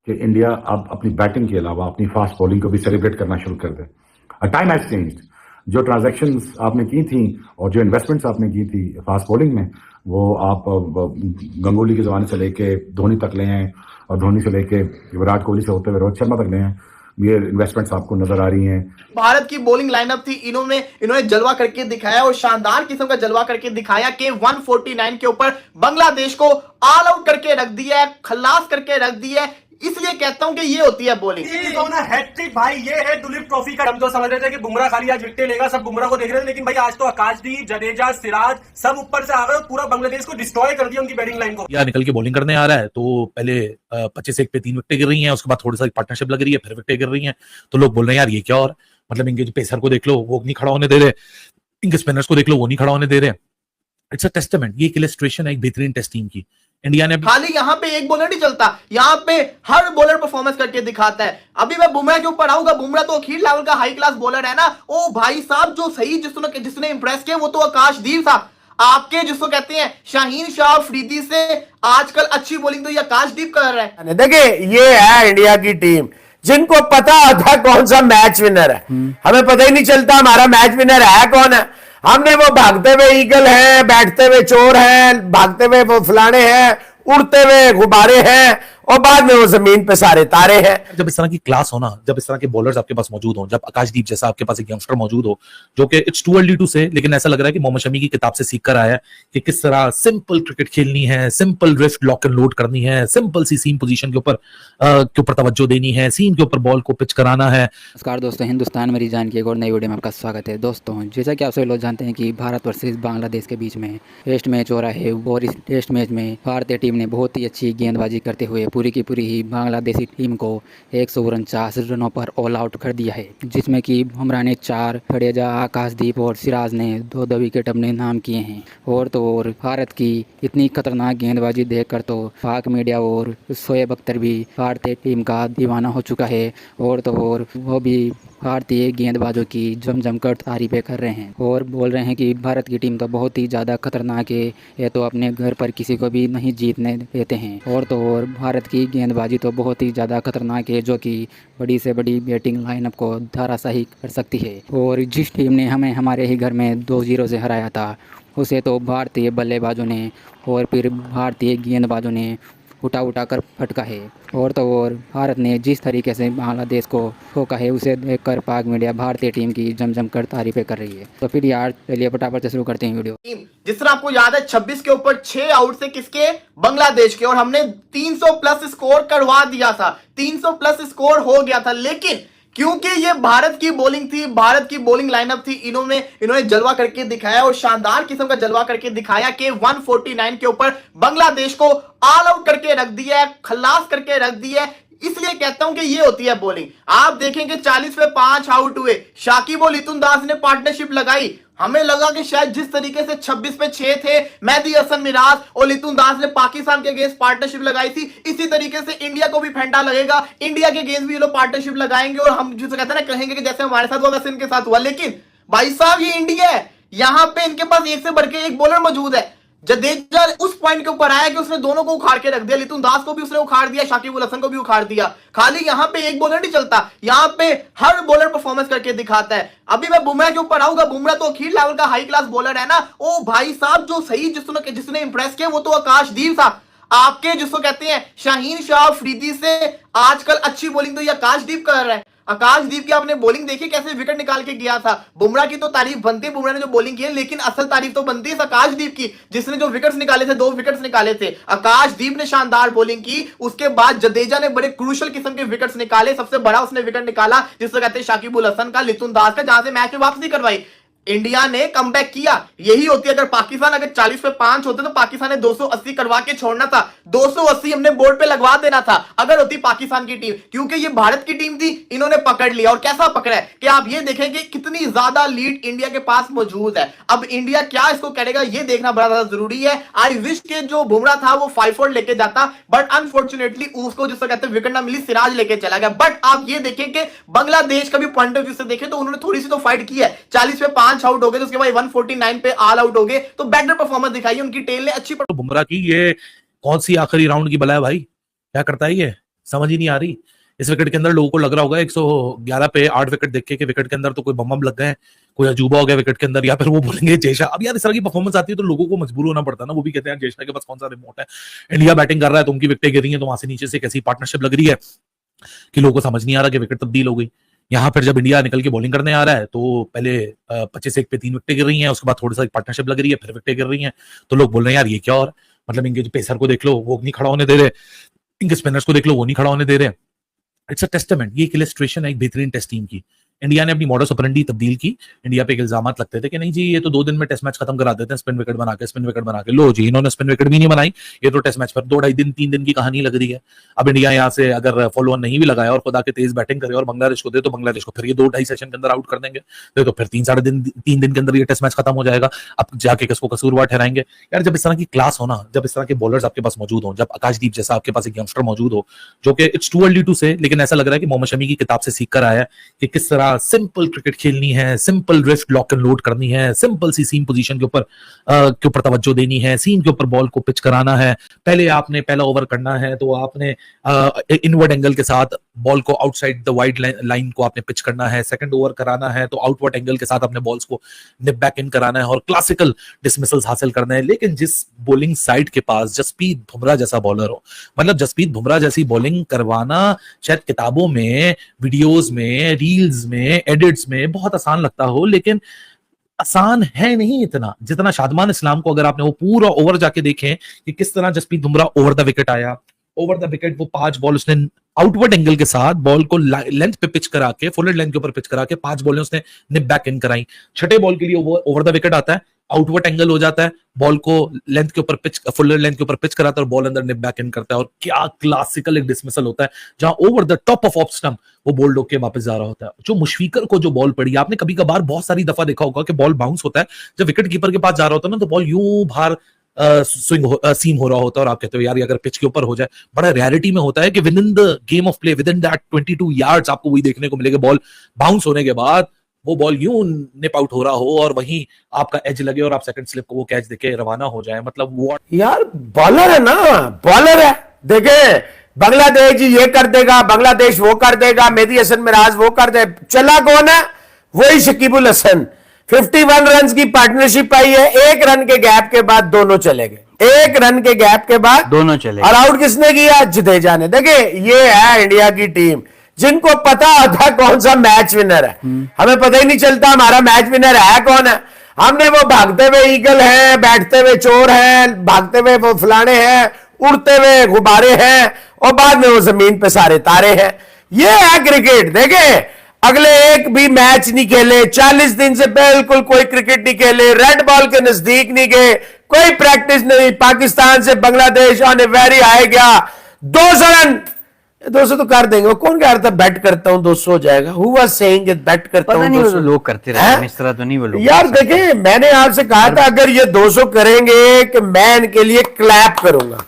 कि इंडिया अब अपनी बैटिंग के अलावा अपनी फास्ट बॉलिंग को भी सेलिब्रेट करना शुरू कर दे। Time has changed. जो ट्रांजैक्शंस आपने की थी और जो इन्वेस्टमेंट्स आपने की थी फास्ट बॉलिंग में, वो आप गंगोली के जमाने से लेके धोनी तक ले आए और धोनी से लेके विराट कोहली से होते हुए रोहित शर्मा तक ले आए। ये इन्वेस्टमेंट्स आपको नजर आ रही हैं। भारत की बॉलिंग लाइनअप थी, इन्होंने जलवा करके दिखाया और शानदार किस्म का जलवा करके दिखाया कि 149 के ऊपर बांग्लादेश को ऑल आउट करके रख दिया है, खल्लास करके रख दिया है। इसलिए कहता हूं कि ये होती है बॉलिंग। हैट्रिक भाई, ये है दुलीप ट्रॉफी का। हम तो समझ रहे थे कि बुमराह खाली आज विकेट लेगा, सब बुमराह को देख रहे थे, लेकिन भाई आज तो आकाशदीप, जडेजा, सिराज सब ऊपर से आ गए, पूरा बांग्लादेश को डिस्ट्रॉय कर दिया, उनकी बैटिंग लाइन को। या निकल के बॉलिंग करने आ रहा है तो पहले 25-1 पे 3 विकेटें गिर रही हैं, उसके बाद थोड़ी सी पार्टनरशिप लग रही है, फिर विकेटें गिर रही हैं, तो लोग बोल रहे हैं यार ये क्या। और मतलब इनके पेसर को देख लो, वो नहीं खड़ा होने दे रहे, इनके स्पिनर्स को देख लो, वो नहीं खड़ा होने दे रहे। इट्स अ टेस्टामेंट, ये एक इलस्ट्रेशन है एक बेहतरीन टेस्ट टीम की। इंडिया ने खाली यहाँ पे एक बॉलर नहीं चलता, यहाँ पे हर बॉलर परफॉर्मेंस करके दिखाता है। अभी मैं बुमराह के ऊपर आऊंगा, बुमराह तो अखीर लेवल का हाई क्लास बॉलर है ना। ओ भाई साहब, जो सही जिसने इंप्रेस किया वो तो आकाशदीप था। आपके जिसको कहते हैं शाहीन शाह अफरीदी से आजकल अच्छी बॉलिंग तो ये आकाशदीप कर रहा है। देखिए, ये है इंडिया की टीम जिनको पता था कौन सा मैच विनर है। हमें पता ही नहीं चलता हमारा मैच विनर है कौन है। हमने वो भागते हुए ईगल है, बैठते हुए चोर है, भागते हुए वो फलाने हैं, उड़ते हुए गुब्बारे हैं, और बाद में वो जमीन पे सारे तारे हैं। जब इस तरह की क्लास हो ना, जब इस तरह के बॉलर्स आपके पास मौजूद हो, जब आकाशदीप जैसा आपके पास एक यंगस्टर मौजूद हो, जो कि इट्स टू अर्ली टू से, लेकिन ऐसा लग रहा है कि मोहम्मद शमी की किताब से सीख कर आया है कि किस तरह सिंपल क्रिकेट खेलनी है, simple drift lock and load करनी है, सिंपल सी सीम पोजीशन के ऊपर तवज्जो देनी है, सीम के ऊपर बॉल को पिच कराना है। नमस्कार दोस्तों, हिंदुस्तान मेरी जान की एक और नई वीडियो में आपका स्वागत है। दोस्तों, जैसा कि आप सभी लोग जानते हैं कि भारत वर्सेस बांग्लादेश के बीच में टेस्ट मैच हो रहा है और इस टेस्ट मैच में भारतीय टीम ने बहुत ही अच्छी गेंदबाजी करते हुए पूरी की पूरी ही बांग्लादेशी टीम को 149 रनों पर ऑल आउट कर दिया है, जिसमें कि बुमराह ने 4, जडेजा, आकाशदीप और सिराज ने 2 विकेट अपने नाम किए हैं। और तो और भारत की इतनी खतरनाक गेंदबाजी देखकर तो पाक मीडिया और शोएब अख्तर भी भारतीय टीम का दीवाना हो चुका है, और तो और वो भी भारतीय गेंदबाजों की जम कर तारीफें कर रहे हैं और बोल रहे हैं कि भारत की टीम तो बहुत ही ज़्यादा खतरनाक है, ये तो अपने घर पर किसी को भी नहीं जीतने देते हैं। और तो और भारत की गेंदबाजी तो बहुत ही ज़्यादा खतरनाक है, जो कि बड़ी से बड़ी बैटिंग लाइनअप को धराशायी कर सकती है। और जिस टीम ने हमें हमारे ही घर में 2-0 से हराया था, उसे तो भारतीय बल्लेबाजों ने और फिर भारतीय गेंदबाजों ने उठा कर फटका है। और तो और भारत ने जिस तरीके से बांग्लादेश को ठोका है, उसे देखकर पाक मीडिया भारतीय टीम की जम कर तारीफें कर रही है। तो फिर यार चलिए फटाफट से शुरू करते हैं वीडियो। जिस तरह आपको याद है 26 के ऊपर 6 आउट से किसके, बांग्लादेश के, और हमने 300 प्लस स्कोर करवा दिया था, 300 प्लस स्कोर हो गया था। लेकिन क्योंकि ये भारत की बॉलिंग थी, भारत की बॉलिंग लाइनअप थी, इन्होंने जलवा करके दिखाया और शानदार किस्म का जलवा करके दिखाया कि 149 के ऊपर बांग्लादेश को ऑल आउट करके रख दिया है, खल्लास करके रख दिया है। इसलिए कहता हूं कि ये होती है बॉलिंग। आप देखेंगे 40 पे 5 आउट हुए, शाकिब और लितुन दास ने पार्टनरशिप लगाई। हमें लगा कि शायद जिस तरीके से 26 पे 6 थे, मेहदी हसन मिराज और लितुन दास ने पाकिस्तान के अगेंस्ट पार्टनरशिप लगाई थी, इसी तरीके से इंडिया को भी फेंटा लगेगा, इंडिया के अगेंस्ट भी ये लोग पार्टनरशिप लगाएंगे और हम जिसे कहते हैं ना, कहेंगे कि जैसे हमारे साथ हुआ वैसे इनके साथ हुआ। लेकिन भाई साहब, ये इंडिया है, यहां पे इनके पास एक से बढ़ के एक बॉलर मौजूद है। जडेजा उस पॉइंट के ऊपर आया कि उसने दोनों को उखाड़ के रख दिया, लितुन दास को भी उसने उखाड़ दिया, शाकिब उल हसन को भी उखाड़ दिया। खाली यहाँ पे एक बॉलर नहीं चलता, यहाँ पे हर बॉलर परफॉर्मेंस करके दिखाता है। अभी मैं बुमराह के ऊपर आऊंगा, बुमराह तो अखीर लेवल का हाई क्लास बॉलर है ना। ओ भाई साहब, जो सही जिसने इंप्रेस किया वो तो आकाशदीप था। आपके जिसको कहते हैं शाहीन शाह अफरीदी से आजकल अच्छी बॉलिंग तो ये आकाशदीप कर रहा है। आकाशदीप की आपने बॉलिंग देखी कैसे विकेट निकाल के गया था। बुमराह की तो तारीफ बनती है, बुमराह ने जो बॉलिंग की है, लेकिन असल तारीफ तो बनती है इस आकाशदीप की, जिसने जो विकेट्स निकाले थे, 2 विकेट्स निकाले थे। आकाशदीप ने शानदार बॉलिंग की, उसके बाद जडेजा ने बड़े क्रूशियल किस्म के विकेट्स निकाले। सबसे बड़ा उसने विकेट निकाला जिसको कहते हैं शाकिब उल हसन का, लितुन दास का, जहां से मैच में वापसी करवाई। इंडिया ने कमबैक किया। यही होती है अगर पाकिस्तान अगर 40 पे 5 होते तो पाकिस्तान ने 280 करवा के छोड़ना था, 280 हमने बोर्ड पे लगवा देना था अगर होती पाकिस्तान की टीम। क्योंकि ये भारत की टीम थी, इन्होंने पकड़ लिया। और कैसा पकड़ा है कि आप ये देखेंगे कितनी ज्यादा लीड इंडिया के पास मौजूद है। अब इंडिया क्या इसको करेगा ये देखना बड़ा ज्यादा जरूरी है। आई विश के जो बुमराह था वो 5-4 लेके जाता, बट अनफॉर्चुनेटली उसको जिसको कहते हैं विकेट ना मिली, सिराज लेके चला गया। बट आप ये देखें कि बांग्लादेश का भी पॉइंट ऑफ व्यू से देखें तो उन्होंने थोड़ी सी तो फाइट की है। 40 पे 5 आउट हो गए, तो उसके बाद 149 पे ऑल आउट हो गए, तो बेटर परफॉर्मेंस दिखाई, उनकी टेल ने अच्छी। बुमराह की ये कौन सी आखिरी राउंड की बला है भाई, क्या करता है ये? समझ ही नहीं आ रही। इस विकेट के अंदर लोगों को लग रहा होगा 111 पे 8 विकेट देख के विकेट के अंदर तो कोई बम लग गए, कोई अजूबा हो गया विकेट के अंदर, या फिर वो बोलेंगे जयशा। अब यार इस तरह की परफॉर्मेंस आती है तो लोगों को मजबूर होना पड़ता है ना, वो भी कहते हैं जयशा के पास कौन सा रिमोट है, इंडिया बैटिंग कर रहा है तो उनकी विकेटें गिर रही है, तो वहां से नीचे से कैसी पार्टनरशिप लग रही है कि लोगों को समझ नहीं आ रहा कि विकेट तब्दील हो गई। यहाँ फिर जब इंडिया निकल के बॉलिंग करने आ रहा है तो पहले 25 पे 3 विकेटें गिर रही हैं, उसके बाद थोड़ी सा पार्टनरशिप लग रही है, फिर विकेटें गिर रही हैं, तो लोग बोल रहे हैं यार ये क्या, और मतलब इनके जो पेसर को देख लो वो नहीं खड़ा होने दे रहे, इनके स्पिनर्स को देख लो वो नहीं खड़ा होने दे रहे। इट्स अ टेस्टामेंट, ये एक इलस्ट्रेशन है एक बेहतरीन टेस्ट टीम की। इंडिया ने अपनी मॉडस ऑपरेंडी तब्दील की। इंडिया पे इल्जाम लगते थे कि नहीं जी ये तो 2 दिन में टेस्ट मैच खत्म करा देते हैं स्पिन विकेट बना के। लो जी इन्होंने स्पिन विकेट भी नहीं बनाई, ये तो टेस्ट मैच पर 2-2.5 दिन 3 दिन की कहानी लग रही है। अब इंडिया यहाँ से अगर फॉलो ऑन नहीं भी लगाया और खुदा के तेज बैटिंग करे और बांग्लादेश को दे तो बांग्लादेश को फिर ये 2-2.5 सेशन के अंदर आउट कर देंगे, तो फिर 3 दिन के अंदर ये टेस्ट मैच खत्म हो जाएगा। अब जाके किसको कसूरवार ठहराएंगे यार। जब इस तरह की क्लास हो ना, जब इस तरह के बॉलर्स आपके पास मौजूद हो, जब आकाशदीप जैसा आपके पास एक यंगस्टर मौजूद हो जो कि इट्स टू अर्ली टू से, लेकिन ऐसा लग रहा है कि मोहम्मद शमी की किताब से सीख कर आया है कि किस तरह सिंपल क्रिकेट खेलनी है, simple wrist lock and load करनी है, सिंपल सी सीम पोजीशन के ऊपर तवज्जो देनी है, सीम के ऊपर बॉल को पिच कराना है। पहले आपने पहला ओवर करना है तो आपने इनवर्ड एंगल के साथ बॉल को आउटसाइड द वाइड लाइन को आपने पिच करना है। सेकंड ओवर कराना है तो आउटवर्ड एंगल के साथ अपने बॉल्स को निप बैक इन कराना है और क्लासिकल डिसमिसल्स हासिल करना है। लेकिन जिस बॉलिंग साइड के पास जसप्रीत बुमराह जैसा बॉलर हो, मतलब जसप्रीत बुमराह जैसी बॉलिंग करवाना शायद किताबों में, वीडियोस में, रील्स में, एडिट्स में बहुत आसान लगता हो, लेकिन आसान है नहीं इतना जितना शादमान इस्लाम को अगर आपने वो पूरा ओवर जाके देखें कि किस तरह Jasprit Bumrah over the wicket आया। ओवर द विकेट वो 5 बॉल उसने आउटवर्ड एंगल के साथ बॉल को लेंथ पे पिच करा के, फुल लेंथ के ऊपर पिच करा के 5 बॉलें उसने निप बैक इन कराई। छठे बॉल के लिए वो ओवर द विकेट आता है, आउटवर्ड एंगल हो जाता है, बॉल को लेंथ के ऊपर पिच, फुल लेंथ के ऊपर पिच कराता है और बॉल अंदर निप बैक इन करता है। और क्या क्लासिकल एक डिसमिसल होता है जहां over the top of off stump वो बॉल डोक के वापस जा रहा होता है। जो मुशफिकर को जो बॉल पड़ी, आपने कभी कभार बहुत सारी दफा देखा होगा कि बॉल बाउंस होता है जब विकेट कीपर के पास जा रहा होता है ना, तो बॉल यूं बाहर सीम हो रहा होता है और आप कहते हो यार अगर पिच के ऊपर हो जाए। बड़ा रियलिटी में होता है कि with in the game of play, with in that 22 yards आपको वही देखने को मिलेगा, बॉल बाउंस होने के बाद वो बॉल यूं निप आउट हो रहा हो और वहीं आपका एज लगे और आप सेकंड स्लिप को वो कैच देके रवाना हो जाए। मतलब वो यार बॉलर है ना, बॉलर है। देखे बांग्लादेश ये कर देगा, बांग्लादेश वो कर देगा, मेहदी हसन मिराज वो कर दे, चला कौन है? वही शकीबुल हसन। 51 रन की पार्टनरशिप आई है, 1 रन के गैप के बाद दोनों चले गए, 1 रन के गैप के बाद दोनों चले। और आउट किसने किया? जडेजा ने। देखिए ये है इंडिया की टीम जिनको पता होता कौन सा मैच विनर है। हमें पता ही नहीं चलता हमारा मैच विनर है कौन है। हमने वो भागते हुए ईगल है, बैठते हुए चोर है, भागते हुए वो फलाने हैं, उड़ते हुए गुब्बारे हैं और बाद में वो जमीन पे सारे तारे हैं। ये है क्रिकेट। देखे अगले एक भी मैच नहीं खेले, 40 दिन से बिल्कुल कोई क्रिकेट नहीं खेले, रेड बॉल के नजदीक नहीं गए, कोई प्रैक्टिस नहीं। पाकिस्तान से Bangladesh on a very high गया, 200 रन। 200 तो कर देंगे। वो कौन कह रहा था बैट करता हूं 200 हो जाएगा? हु वाज सेइंग बैट करता हूं 200? वो लोग करते रहते हैं इस तरह, तो नहीं वो लोग। यार देखें मैंने आपसे कहा था अगर ये 200 करेंगे कि मैं इनके लिए क्लैप करूंगा।